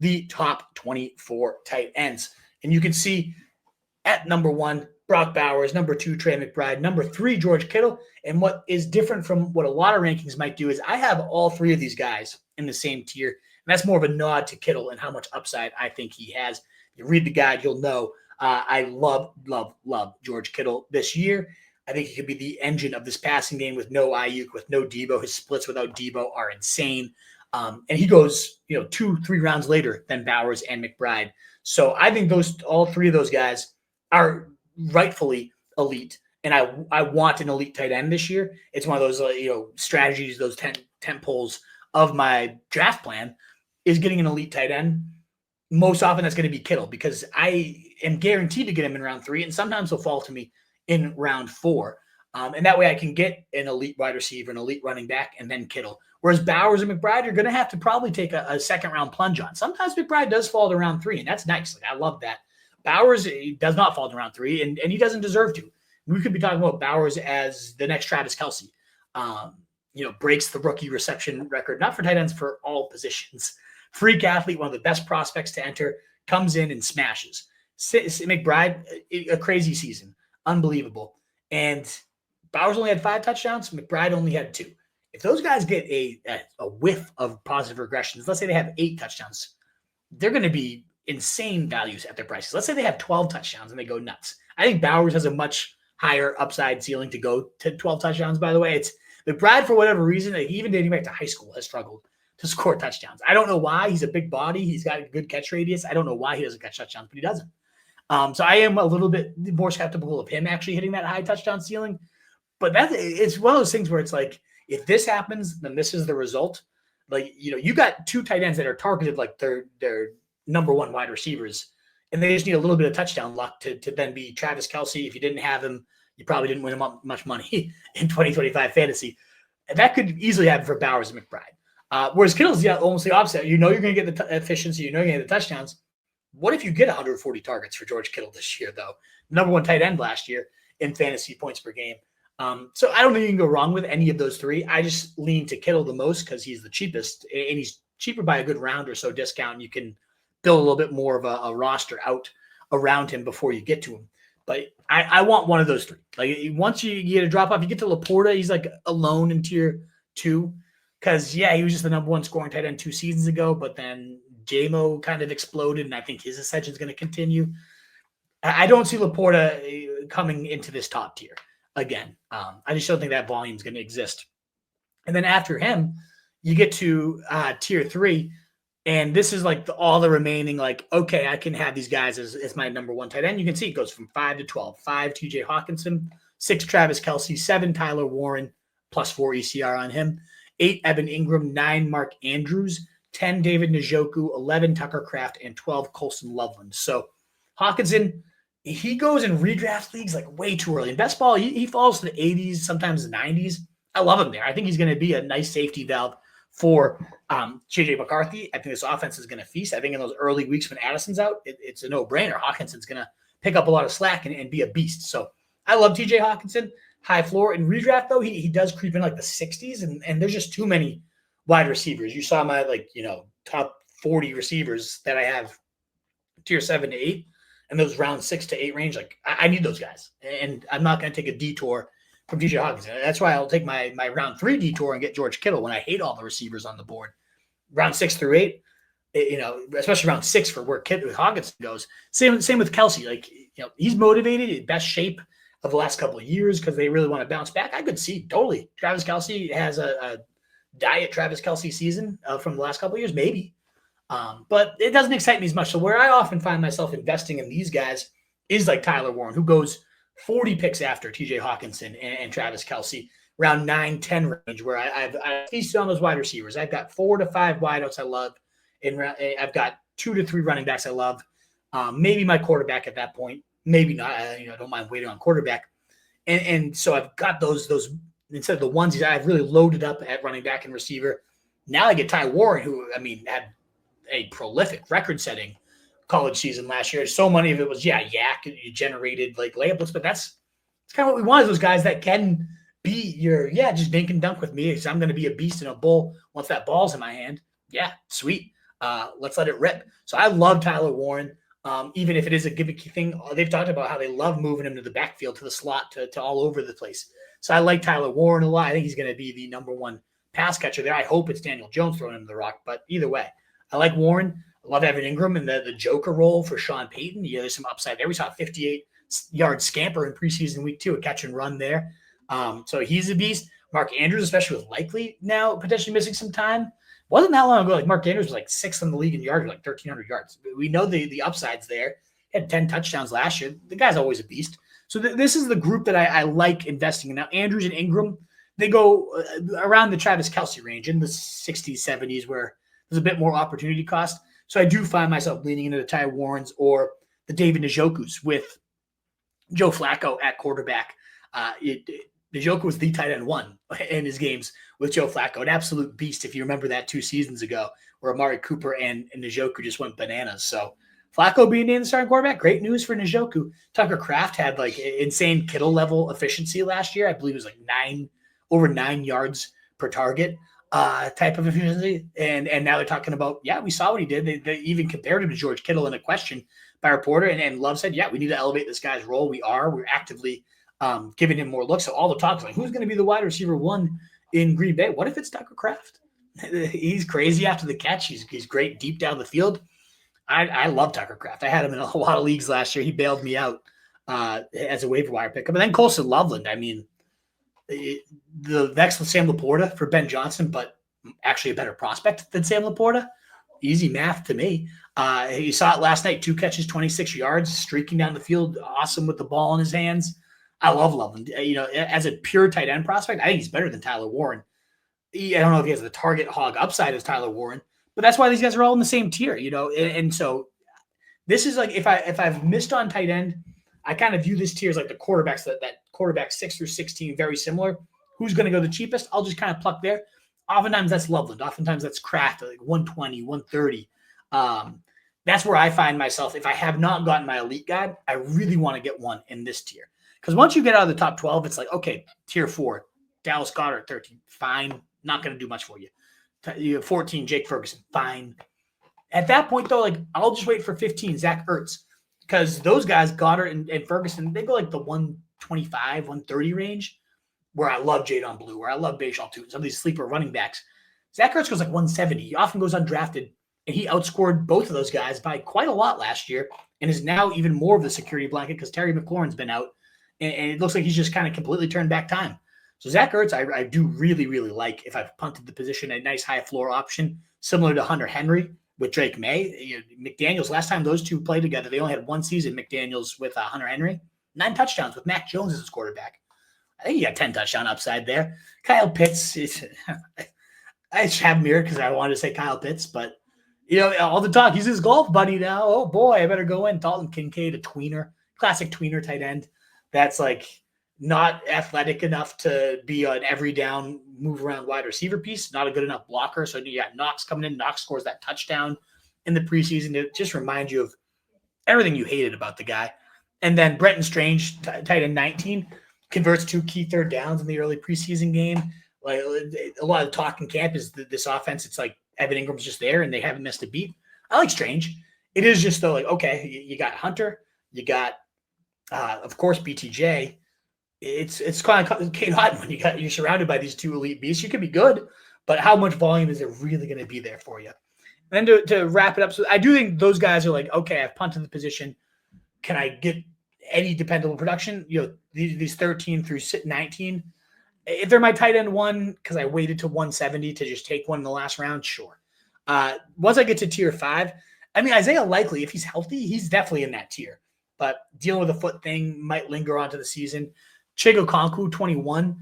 the top 24 tight ends. And you can see at number 1, Brock Bowers, number 2, Tre McBride, number 3, George Kittle. And what is different from what a lot of rankings might do is I have all 3 of these guys in the same tier. And that's more of a nod to Kittle and how much upside I think he has. You read the guide, you'll know I love George Kittle this year. I think he could be the engine of this passing game with no Ayuk, with no Debo. His splits without Debo are insane. And he goes, 2-3 rounds later than Bowers and McBride. So I think all 3 of those guys are rightfully elite. And I want an elite tight end this year. It's one of those, strategies, those 10 poles of my draft plan is getting an elite tight end. Most often that's going to be Kittle because I am guaranteed to get him in round 3. And sometimes he'll fall to me in round 4. And that way I can get an elite wide receiver, an elite running back, and then Kittle. Whereas Bowers and McBride are going to have to probably take a second-round plunge on. Sometimes McBride does fall to round 3, and that's nice. Like, I love that. Bowers does not fall to round 3, and he doesn't deserve to. We could be talking about Bowers as the next Travis Kelce. Breaks the rookie reception record, not for tight ends, for all positions. Freak athlete, one of the best prospects to enter, comes in and smashes. McBride, a crazy season. Unbelievable. And Bowers only had 5 touchdowns. McBride only had 2. If those guys get a whiff of positive regressions, let's say they have 8 touchdowns, they're going to be insane values at their prices. Let's say they have 12 touchdowns and they go nuts. I think Bowers has a much higher upside ceiling to go to 12 touchdowns, by the way. It's McBride, for whatever reason, even dating back to high school, has struggled to score touchdowns. I don't know why. He's a big body. He's got a good catch radius. I don't know why he doesn't catch touchdowns, but he doesn't. So I am a little bit more skeptical of him actually hitting that high touchdown ceiling. But it's one of those things where it's like, if this happens, then this is the result. Like, you got 2 tight ends that are targeted like they're number 1 wide receivers, and they just need a little bit of touchdown luck to then be Travis Kelce. If you didn't have him, you probably didn't win him up much money in 2025 fantasy. And that could easily happen for Bowers and McBride. Whereas Kittle's almost the opposite. You're going to get the efficiency. You're going to get the touchdowns. What if you get 140 targets for George Kittle this year, though? Number 1 tight end last year in fantasy points per game. So I don't think you can go wrong with any of those 3. I just lean to Kittle the most because he's the cheapest, and he's cheaper by a good round or so discount. You can build a little bit more of a roster out around him before you get to him. But I want one of those 3. Like, once you get a drop off, you get to Laporta, he's like alone in tier 2. Because, he was just the number 1 scoring tight end 2 seasons ago, but then JMO kind of exploded, and I think his ascension is going to continue. I don't see Laporta coming into this top tier again. I just don't think that volume is going to exist. And then after him, you get to tier 3, and this is like all the remaining, like, okay, I can have these guys as my number 1 tight end. You can see it goes from 5 to 12. 5, TJ Hawkinson. 6, Travis Kelce. 7, Tyler Warren, plus 4 ECR on him. 8, Evan Ingram. 9, Mark Andrews. 10, David Njoku. 11, Tucker Kraft. And 12, Colston Loveland. So Hawkinson, he goes in redraft leagues like way too early. In best ball, he falls to the 80s, sometimes the 90s. I love him there. I think he's going to be a nice safety valve for J.J. McCarthy. I think this offense is going to feast. I think in those early weeks when Addison's out, it's a no-brainer. Hawkinson's going to pick up a lot of slack and be a beast. So I love T.J. Hawkinson. High floor. In redraft, though, he does creep in like the 60s, and there's just too many wide receivers. You saw my top 40 receivers that I have tier 7 to 8. And those round 6 to 8 range, like I need those guys. And I'm not going to take a detour from TJ Hawkinson. That's why I'll take my round 3 detour and get George Kittle when I hate all the receivers on the board. Round 6 through 8, especially round 6 for where Hawkinson goes. Same with Kelce. Like, he's motivated, in best shape of the last couple of years because they really want to bounce back. I could see totally Travis Kelce has a diet Travis Kelce season from the last couple of years, maybe. But it doesn't excite me as much. So where I often find myself investing in these guys is like Tyler Warren, who goes 40 picks after TJ Hawkinson and Travis Kelce, around 9-10 range, where I've feasted on those wide receivers. I've got 4 to 5 wideouts I love, and I've got 2 to 3 running backs I love. Maybe my quarterback at that point, maybe not. I don't mind waiting on quarterback. And so I've got those instead of the onesies, I've really loaded up at running back and receiver. Now I get Ty Warren, who had a prolific record-setting college season last year. So many of it was, yak, and you generated like layup looks, but that's kind of what we want, is those guys that can be your, just dink and dunk with me because I'm going to be a beast in a bowl once that ball's in my hand. Yeah, sweet. Let's let it rip. So I love Tyler Warren. Even if it is a gimmicky thing, they've talked about how they love moving him to the backfield, to the slot, to all over the place. So I like Tyler Warren a lot. I think he's going to be the number one pass catcher there. I hope it's Daniel Jones throwing him the rock, but either way, I like Warren. I love Evan Ingram and the Joker role for Sean Payton. Yeah, there's some upside there. We saw a 58-yard scamper in preseason week 2, a catch and run there. So he's a beast. Mark Andrews, especially with likely now potentially missing some time. Wasn't that long ago. Like Mark Andrews was like 6th in the league in yards, like 1,300 yards. We know the upsides there. He had 10 touchdowns last year. The guy's always a beast. So this is the group that I like investing in. Now, Andrews and Ingram, they go around the Travis Kelce range in the 60s, 70s, where there's a bit more opportunity cost. So I do find myself leaning into the Ty Warrens or the David Njoku's with Joe Flacco at quarterback. Njoku was the tight end 1 in his games with Joe Flacco, an absolute beast. If you remember that 2 seasons ago, where Amari Cooper and Njoku just went bananas. So Flacco being named the starting quarterback, great news for Njoku. Tucker Kraft had like insane Kittle level efficiency last year. I believe it was like over 9 yards per target type of efficiency. And now they're talking about, we saw what he did. They even compared him to George Kittle in a question by a reporter. And Love said, we need to elevate this guy's role. We're actively giving him more looks. So all the talk is like, who's going to be the wide receiver 1 in Green Bay? What if it's Tucker Kraft? He's crazy after the catch. He's great deep down the field. I love Tucker Kraft. I had him in a lot of leagues last year. He bailed me out as a waiver wire pickup. And then Colston Loveland. I mean, the next with Sam Laporta for Ben Johnson, but actually a better prospect than Sam Laporta. Easy math to me. You saw it last night, 2 catches, 26 yards, streaking down the field, awesome with the ball in his hands. I love Loveland. As a pure tight end prospect, I think he's better than Tyler Warren. I don't know if he has the target hog upside as Tyler Warren, but that's why these guys are all in the same tier, And so this is like if I've missed on tight end, I kind of view this tier as like the quarterbacks that quarterback 6 through 16, very similar. Who's going to go the cheapest? I'll just kind of pluck there. Oftentimes that's Loveland. Oftentimes that's Kraft, like 120, 130. That's where I find myself. If I have not gotten my elite guy, I really want to get one in this tier. Because once you get out of the top 12, it's like, okay, tier 4, Dallas Goedert, 13, fine. Not going to do much for you. You have 14, Jake Ferguson, fine. At that point, though, like I'll just wait for 15, Zach Ertz. Because those guys, Goddard and Ferguson, they go like the 125, 130 range, where I love Jadon Blue, where I love Bajal too. Some of these sleeper running backs. Zach Ertz goes like 170. He often goes undrafted, and he outscored both of those guys by quite a lot last year and is now even more of the security blanket because Terry McLaurin's been out, and it looks like he's just kind of completely turned back time. So Zach Ertz, I do really, really like if I've punted the position, a nice high floor option, similar to Hunter Henry with Drake May. McDaniels, last time those two played together, they only had 1 season, McDaniels with Hunter Henry. 9 touchdowns with Mac Jones as his quarterback. I think he got 10 touchdown upside there. Kyle Pitts, I just have him here because I wanted to say Kyle Pitts, but all the talk, he's his golf buddy now. Oh boy, I better go in. Dalton Kincaid, a tweener, classic tweener tight end. That's like not athletic enough to be an every down move around wide receiver piece, not a good enough blocker. So you got Knox coming in. Knox scores that touchdown in the preseason to just remind you of everything you hated about the guy. And then Brenton Strange, tight end 19, converts 2 key third downs in the early preseason game. Like a lot of talk in camp is this offense. It's like Evan Ingram's just there and they haven't missed a beat. I like Strange. It is just though, like, okay, you got Hunter, you got, of course, BTJ. It's kind of Kate Hutton when you're surrounded by these 2 elite beasts. You could be good, but how much volume is there really going to be there for you? And then to wrap it up, so I do think those guys are like, okay, I've punted the position. Can I get any dependable production? These 13 through 19. If they're my tight end 1, because I waited to 170 to just take one in the last round, sure. Once I get to tier 5, I mean, Isaiah Likely, if he's healthy, he's definitely in that tier. But dealing with a foot thing might linger onto the season. Chigo Konku, 21.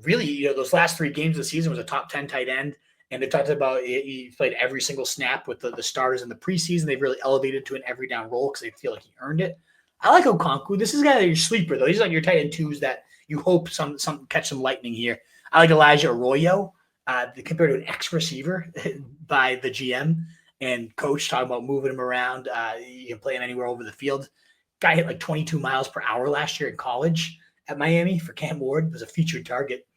Really, those last 3 games of the season was a top 10 tight end. And they talked about he played every single snap with the starters in the preseason. They've really elevated to an every down role because they feel like he earned it. I like Okonkwo. This is a guy that your sleeper, though. He's like your tight end 2s that you hope some catch some lightning here. I like Elijah Arroyo, compared to an ex-receiver by the GM and coach, talking about moving him around. You can play him anywhere over the field. Guy hit like 22 miles per hour last year in college at Miami for Cam Ward. Was a featured target.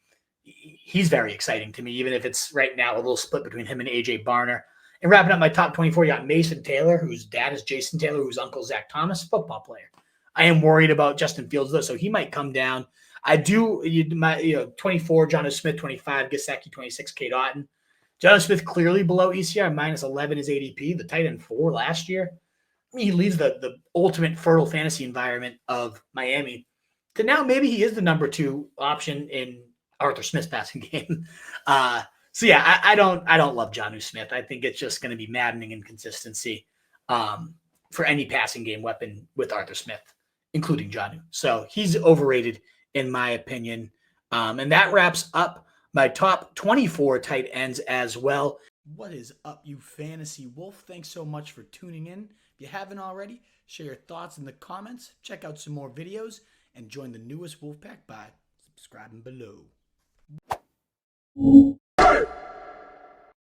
He's very exciting to me, even if it's right now a little split between him and AJ Barner. And wrapping up my top 24, you got Mason Taylor, whose dad is Jason Taylor, whose uncle Zach Thomas, football player. I am worried about Justin Fields, though, so he might come down. I do, 24, Jonnu Smith, 25, Gesicki, 26, Cade Otton. Jonnu Smith clearly below ECR, minus 11 is ADP, the tight end 4 last year. I mean, he leaves the ultimate fertile fantasy environment of Miami to now maybe he is the number 2 option in Arthur Smith's passing game. So yeah, I don't love Jonnu Smith. I think it's just going to be maddening inconsistency for any passing game weapon with Arthur Smith, including Jonnu. So he's overrated in my opinion. And that wraps up my top 24 tight ends as well. What is up, you fantasy wolf? Thanks so much for tuning in. If you haven't already, share your thoughts in the comments, check out some more videos, and join the newest Wolfpack by subscribing below.